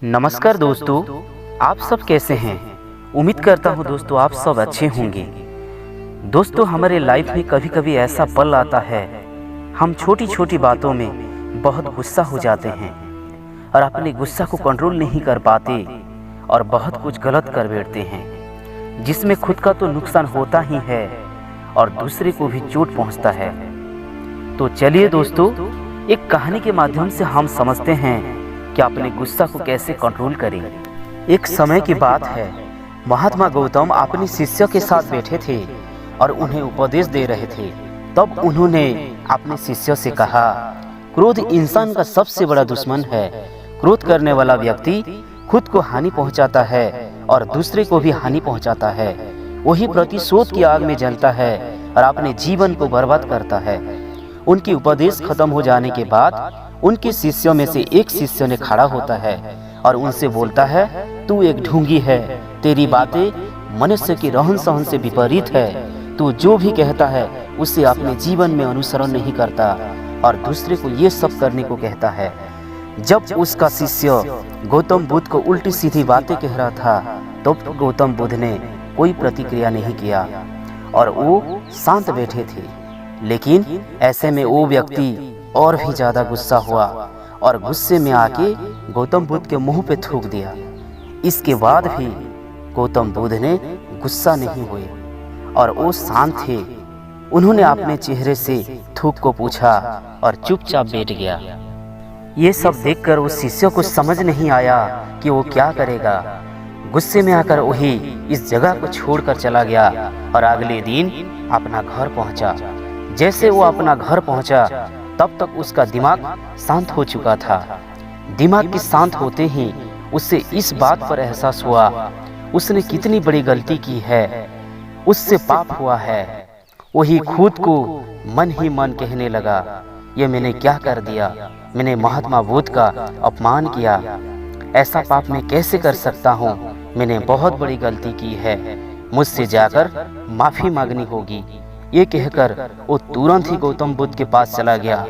नमस्कार दोस्तों, आप सब कैसे हैं। उम्मीद करता हूं दोस्तों आप सब अच्छे होंगे। दोस्तों, हमारे लाइफ में कभी कभी ऐसा पल आता है, हम छोटी छोटी बातों में बहुत गुस्सा हो जाते हैं और अपने गुस्सा को कंट्रोल नहीं कर पाते और बहुत कुछ गलत कर बैठते हैं, जिसमें खुद का तो नुकसान होता ही है और दूसरे को भी चोट पहुंचता है। तो चलिए दोस्तों, एक कहानी के माध्यम से हम समझते हैं कि अपने गुस्सा को कैसे कंट्रोल करें। एक समय की बात है, महात्मा गौतम अपने शिष्यों के साथ बैठे थे और उन्हें उपदेश दे रहे थे। तब उन्होंने अपने शिष्यों से कहा, क्रोध इंसान का सबसे बड़ा दुश्मन है। क्रोध करने वाला व्यक्ति खुद को हानि पहुंचाता है और दूसरे को भी हानि पहुंचाता है। वही प्रतिशोध की आग में जलता है और अपने जीवन को बर्बाद करता है। उनकी उपदेश खत्म हो जाने के बाद उनके शिष्यों में से एक शिष्य ने खड़ा होता है और उनसे बोलता है, तू एक ढोंगी है, तेरी बातें मनुष्य की रहन सहन से विपरीत है। तू जो भी कहता है उसे अपने जीवन में अनुसरण नहीं करता और दूसरे को ये सब करने को कहता है। जब उसका शिष्य गौतम बुद्ध को उल्टी सीधी बातें कह रहा था, तब गौतम बुद्ध ने कोई प्रतिक्रिया नहीं किया और वो शांत बैठे थे। लेकिन ऐसे में वो व्यक्ति और भी ज्यादा गुस्सा हुआ और गुस्से में आके गौतम बुद्ध के मुंह पे थूक दिया। इसके बाद भी गौतम बुद्ध ने गुस्सा नहीं हुए और वो शांत थे। उन्होंने अपने चेहरे से थूक को पूछा और चुपचाप बैठ गया। ये सब देखकर उस शिष्य को समझ नहीं आया कि वो क्या करेगा। गुस्से में आकर वही इस जगह को छोड़कर चला गया और अगले दिन अपना घर पहुंचा। जैसे वो अपना घर पहुंचा, तब तक उसका दिमाग शांत हो चुका था। दिमाग के शांत होते ही उससे इस बात पर एहसास हुआ उसने कितनी बड़ी गलती की है, उससे पाप हुआ है। वही खुद को मन ही मन कहने लगा, ये मैंने क्या कर दिया, मैंने महात्मा बुद्ध का अपमान किया, ऐसा पाप मैं कैसे कर सकता हूँ, मैंने बहुत बड़ी गलती की है, मुझसे जाकर माफी मांगनी होगी। ये कहकर वो तुरंत ही गौतम बुद्ध के पास चला गया।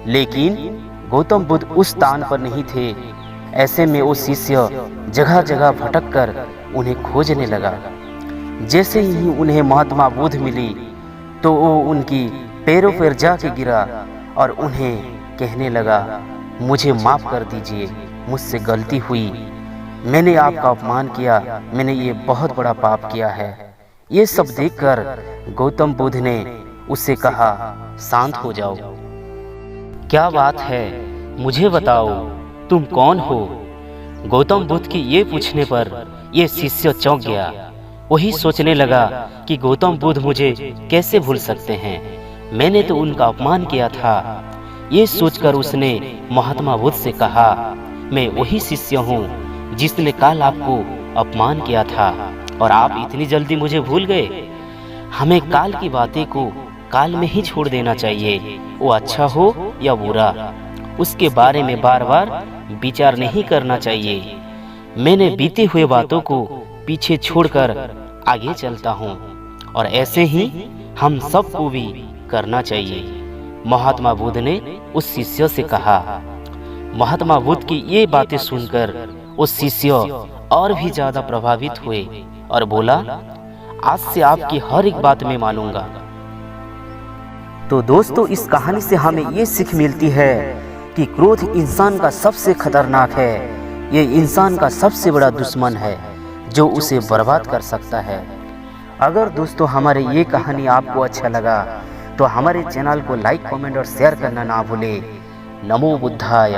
लेकिन गौतम बुद्ध उस स्थान पर नहीं थे। ऐसे में वो शिष्य जगह जगह भटक कर उन्हें खोजने लगा। जैसे ही उन्हें महात्मा बुद्ध मिली तो वो उनकी पैरों पर जाके गिरा और उन्हें कहने लगा, मुझे माफ़ कर दीजिए, मुझसे गलती हुई, मैंने आपका अपमान किया, मैंने ये बहुत बड़ा पाप किया है। ये सब देखकर गौतम बुद्ध ने उससे कहा, शांत हो जाओ। क्या बात है, मुझे बताओ, तुम कौन हो। गौतम बुद्ध की ये पूछने पर ये शिष्य चौंक गया। वही सोचने लगा कि गौतम बुद्ध मुझे कैसे भूल सकते हैं, मैंने तो उनका अपमान किया था। ये सोचकर उसने महात्मा बुद्ध से कहा, मैं वही शिष्य हूँ जिसने कल आपको अपमान किया था और आप इतनी जल्दी मुझे भूल गए। हमें काल की बातें को काल में ही छोड़ देना चाहिए, वो अच्छा हो या बुरा, उसके बारे में बार बार विचार नहीं करना चाहिए। मैंने बीते हुए बातों को पीछे छोड़कर आगे चलता हूँ और ऐसे ही हम सबको भी करना चाहिए, महात्मा बुद्ध ने उस शिष्य से कहा। महात्मा बुद्ध की ये बातें सुनकर उस शिष्य और भी ज्यादा प्रभावित हुए और बोला, आज से आपकी हर एक बात मैं मानूंगा। तो दोस्तों, इस कहानी से हमें ये सीख मिलती है कि क्रोध इंसान का सबसे खतरनाक है। ये इंसान का सबसे बड़ा दुश्मन है जो उसे बर्बाद कर सकता है। अगर दोस्तों हमारे ये कहानी आपको अच्छा लगा तो हमारे चैनल को लाइक, कमेंट और शेयर करना ना भूले। नमो बुद्धाय।